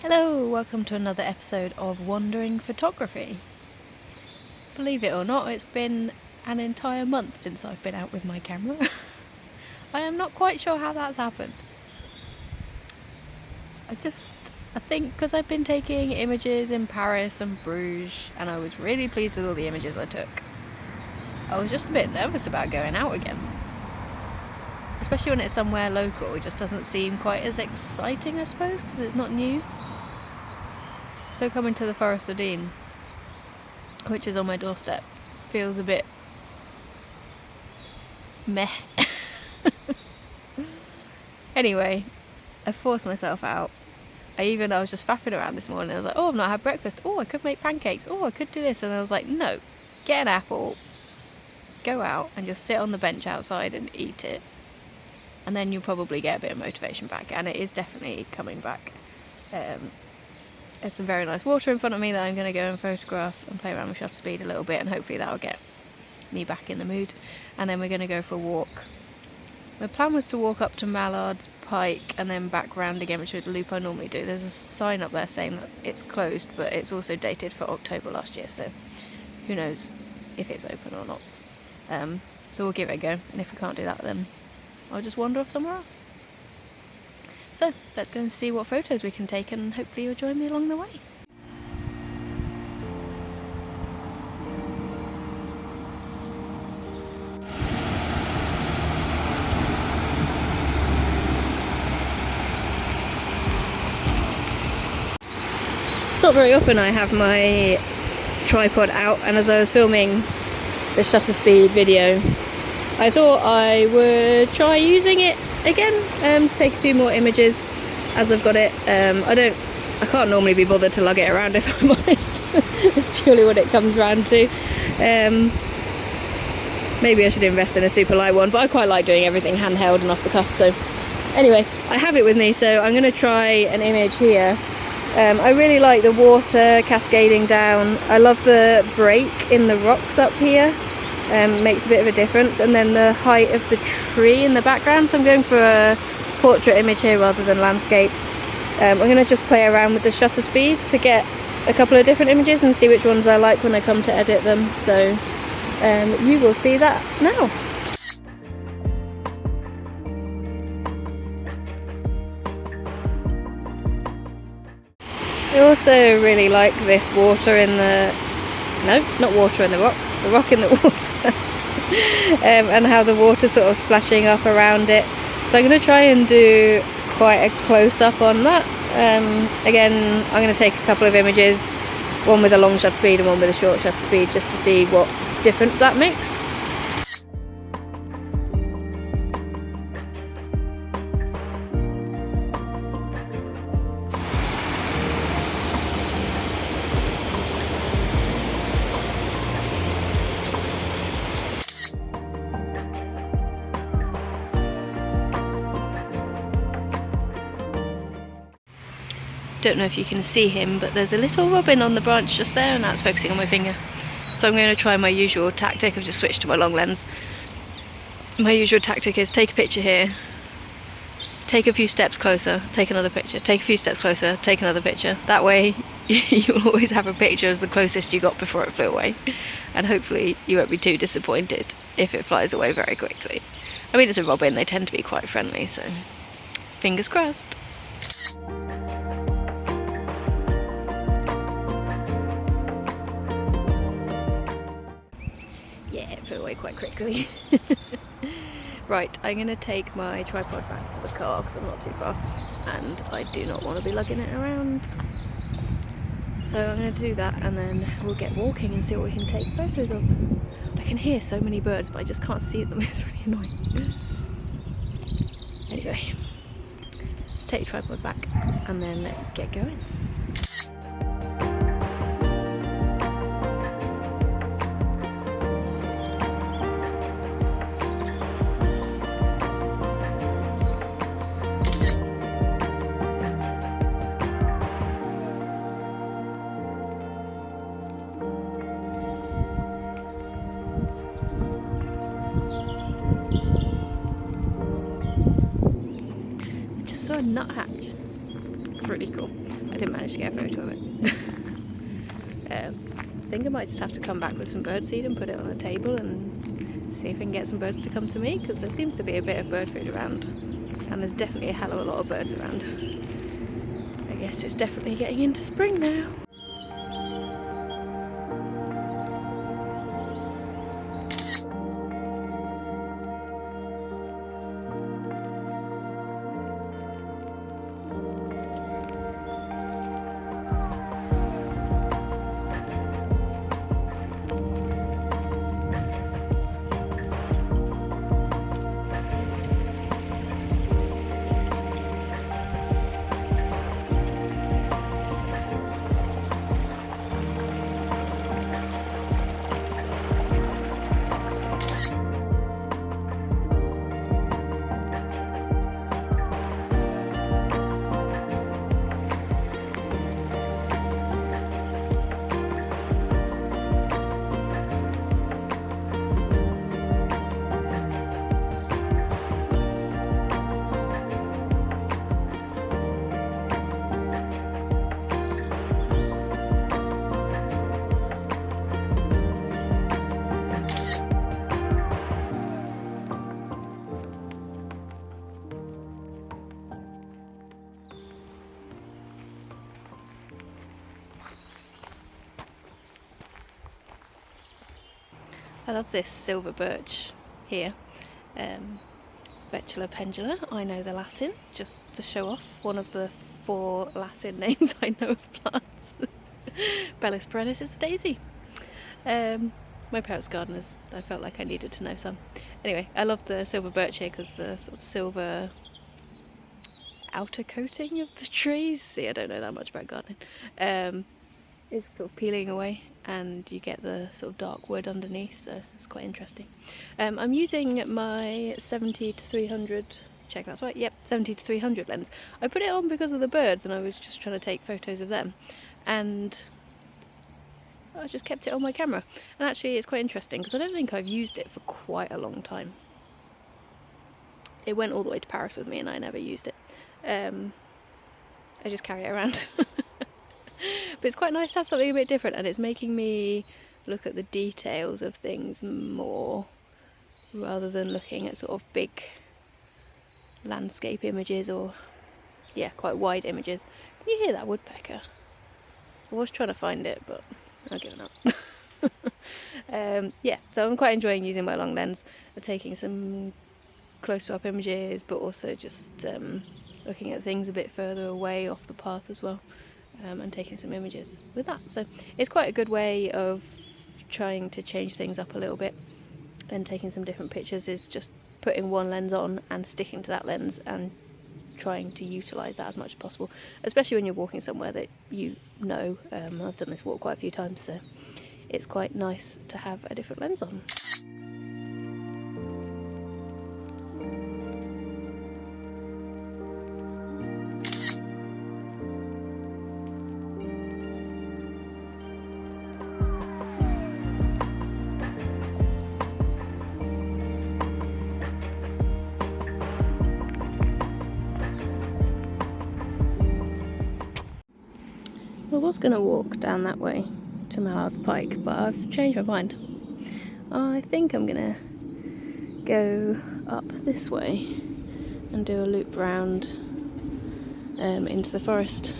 Hello, welcome to another episode of Wandering Photography. Believe it or not, it's been an entire month since I've been out with my camera. I am not quite sure how that's happened. I think because I've been taking images in Paris and Bruges and I was really pleased with all the images I took. I was just a bit nervous about going out again. Especially when it's somewhere local, it just doesn't seem quite as exciting, I suppose, because it's not new. So coming to the Forest of Dean, which is on my doorstep, feels a bit meh. Anyway, I forced myself out. I was just faffing around this morning. I was like, oh, I've not had breakfast. Oh, I could make pancakes. Oh, I could do this. And I was like, no, get an apple, go out and just sit on the bench outside and eat it. And then you'll probably get a bit of motivation back. And it is definitely coming back. There's some very nice water in front of me that I'm going to go and photograph and play around with shutter speed a little bit, and hopefully that'll get me back in the mood. And then we're going to go for a walk. My plan was to walk up to Mallard's Pike and then back round again, which is the loop I normally do. There's a sign up there saying that it's closed, but it's also dated for October last year, so who knows if it's open or not. So we'll give it a go, and if we can't do that, then I'll just wander off somewhere else. So let's go and see what photos we can take, and hopefully you'll join me along the way. It's not very often I have my tripod out, and as I was filming the shutter speed video, I thought I would try using it again to take a few more images as I've got it. I can't normally be bothered to lug it around, if I'm honest. It's purely what it comes round to. Maybe I should invest in a super light one, but I quite like doing everything handheld and off the cuff. So anyway, I have it with me, so I'm going to try an image here. I really like the water cascading down. I love the break in the rocks up here. Makes a bit of a difference, and then the height of the tree in the background, so I'm going for a portrait image here rather than landscape. I'm going to just play around with the shutter speed to get a couple of different images and see which ones I like when I come to edit them, so you will see that now. I also really like this water in the... no, not water in the rock. The rock in the water. And how the water sort of splashing up around it. So I'm going to try and do quite a close-up on that. Again, I'm going to take a couple of images, one with a long shutter speed and one with a short shutter speed, just to see what difference that makes. Don't know if you can see him, but there's a little robin on the branch just there, and that's focusing on my finger. So I'm going to try my usual tactic. I've just switched to my long lens. My usual tactic is take a picture here, take a few steps closer, take another picture, take a few steps closer, take another picture. That way you'll always have a picture as the closest you got before it flew away, and hopefully you won't be too disappointed if it flies away very quickly. I mean, it's a robin, they tend to be quite friendly, so fingers crossed. Yeah, it flew away quite quickly. Right, I'm going to take my tripod back to the car because I'm not too far and I do not want to be lugging it around. So I'm going to do that, and then we'll get walking and see what we can take photos of. I can hear so many birds, but I just can't see them. It's really annoying. Anyway, let's take the tripod back and then get going. Saw a nuthatch. It's really cool. I didn't manage to get a photo of it. I think I might just have to come back with some birdseed and put it on a table and see if I can get some birds to come to me, because there seems to be a bit of bird food around, and there's definitely a hell of a lot of birds around. I guess it's definitely getting into spring now. I love this silver birch here, Betula pendula. I know the Latin, just to show off one of the 4 Latin names I know of plants. Bellis perennis is a daisy. My parents' gardeners, I felt like I needed to know some. Anyway, I love the silver birch here because the sort of silver outer coating of the trees, see, I don't know that much about gardening, is sort of peeling away, and you get the sort of dark wood underneath, so it's quite interesting. I'm using my 70-300, check that's right, yep, 70-300 lens. I put it on because of the birds and I was just trying to take photos of them, and I just kept it on my camera. And actually it's quite interesting because I don't think I've used it for quite a long time. It went all the way to Paris with me and I never used it. I just carry it around. But it's quite nice to have something a bit different, and it's making me look at the details of things more, rather than looking at sort of big landscape images or, yeah, quite wide images. Can you hear that woodpecker? I was trying to find it, but I've given up. Yeah, so I'm quite enjoying using my long lens and taking some close-up images, but also just looking at things a bit further away off the path as well. And taking some images with that. So it's quite a good way of trying to change things up a little bit, and taking some different pictures is just putting one lens on and sticking to that lens and trying to utilise that as much as possible, especially when you're walking somewhere that you know. I've done this walk quite a few times, so it's quite nice to have a different lens on. I was going to walk down that way to Mallard's Pike, but I've changed my mind. I think I'm going to go up this way and do a loop round into the forest.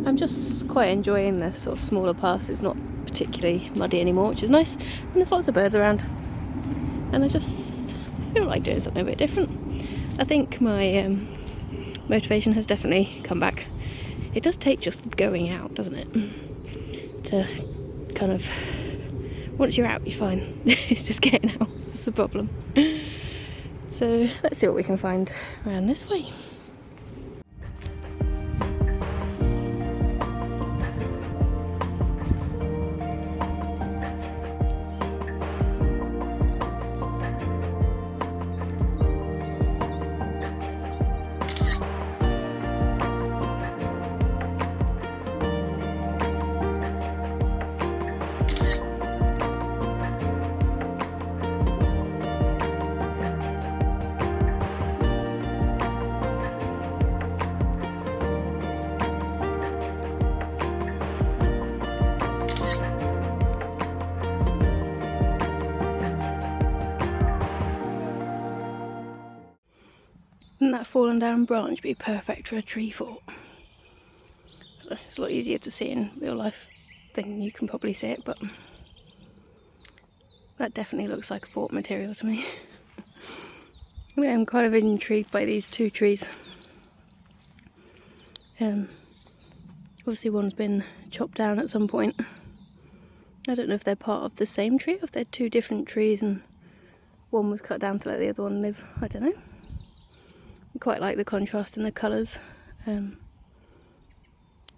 I'm just quite enjoying the sort of smaller paths. It's not particularly muddy anymore, which is nice, and there's lots of birds around, and I just feel like doing something a bit different. I think my motivation has definitely come back. It does take just going out, doesn't it? To kind of, once you're out, you're fine. It's just getting out, that's the problem. So let's see what we can find around this way. Wouldn't that fallen down branch be perfect for a tree fort? It's a lot easier to see in real life than you can probably see it, but that definitely looks like a fort material to me. I'm kind of intrigued by these two trees. Obviously one's been chopped down at some point. I don't know if they're part of the same tree or if they're two different trees and one was cut down to let the other one live. I don't know. I quite like the contrast in the colours.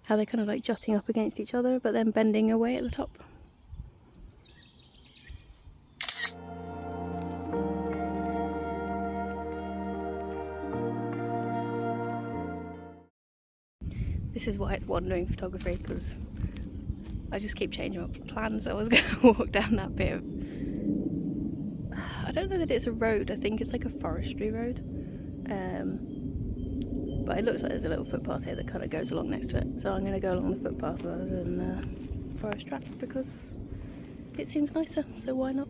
How they're kind of like jutting up against each other but then bending away at the top. This is why it's wandering photography, because I just keep changing my plans. I was going to walk down that bit of... I don't know that it's a road, I think it's like a forestry road. But it looks like there's a little footpath here that kind of goes along next to it. So I'm going to go along the footpath rather than the forest track because it seems nicer, so why not?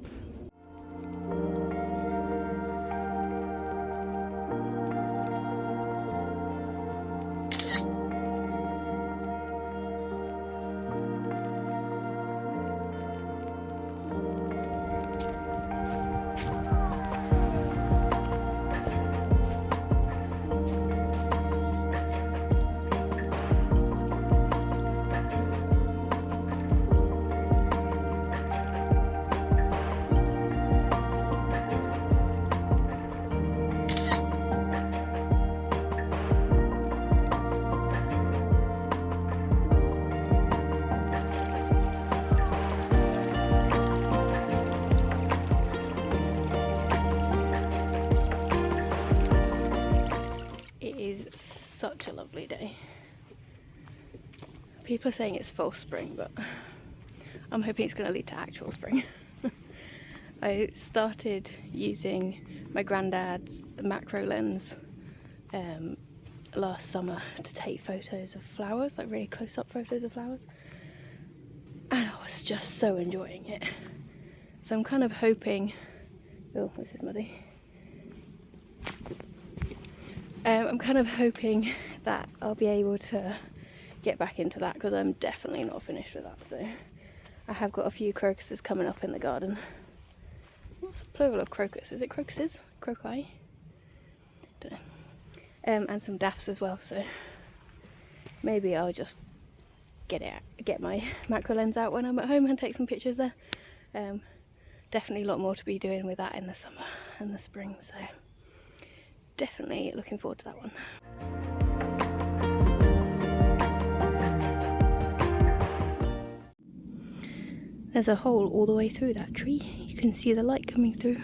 Such a lovely day. People are saying it's false spring, but I'm hoping it's going to lead to actual spring. I started using my granddad's macro lens last summer to take photos of flowers, like really close-up photos of flowers, and I was just so enjoying it. So I'm kind of hoping... oh, this is muddy. I'm kind of hoping that I'll be able to get back into that because I'm definitely not finished with that. So I have got a few crocuses coming up in the garden. What's the plural of crocus? Is it crocuses? Croci? Don't know. And some daffs as well. So maybe I'll just get my macro lens out when I'm at home and take some pictures there. Definitely a lot more to be doing with that in the summer and the spring. So definitely looking forward to that one. There's a hole all the way through that tree. You can see the light coming through.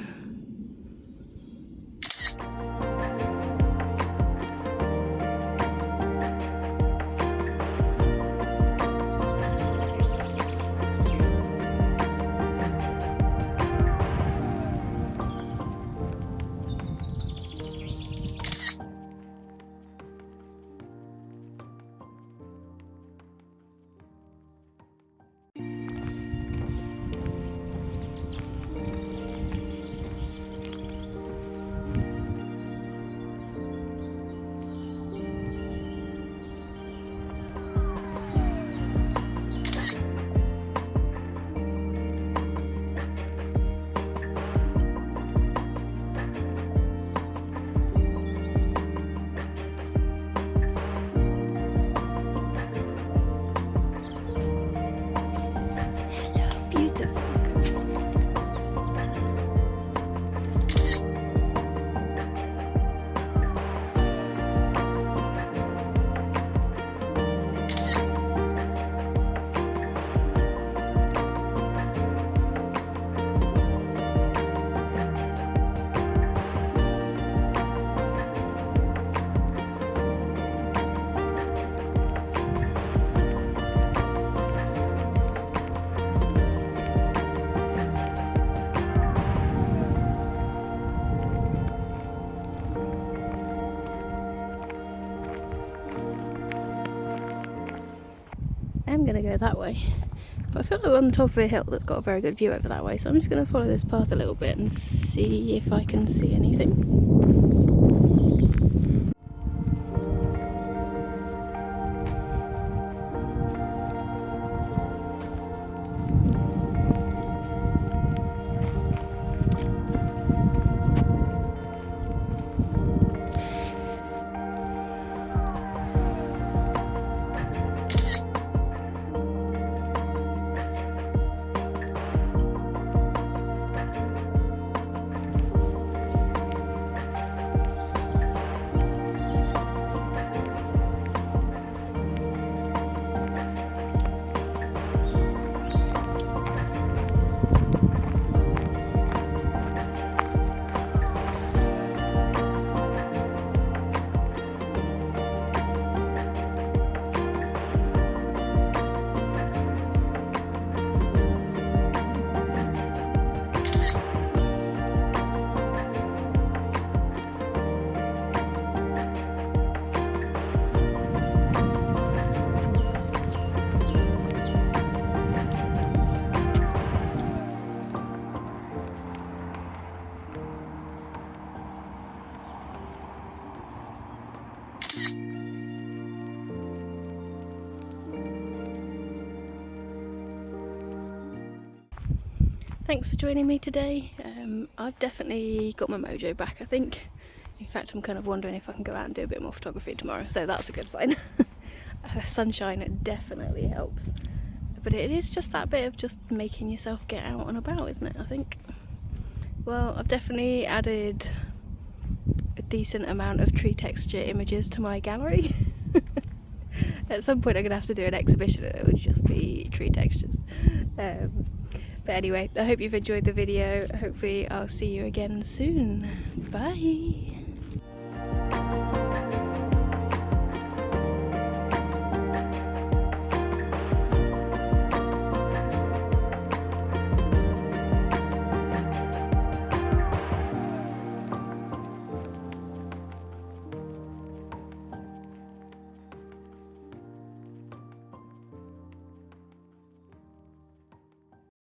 I'm going to go that way, but I feel like we're on the top of a hill that's got a very good view over that way, so I'm just going to follow this path a little bit and see if I can see anything. thanks for joining me today. I've definitely got my mojo back, I think. In fact, I'm kind of wondering if I can go out and do a bit more photography tomorrow, so that's a good sign. Sunshine definitely helps. But it is just that bit of just making yourself get out and about, isn't it, I think? Well, I've definitely added a decent amount of tree texture images to my gallery. At some point I'm going to have to do an exhibition and it would just be tree textures. But anyway, I hope you've enjoyed the video. Hopefully I'll see you again soon. Bye!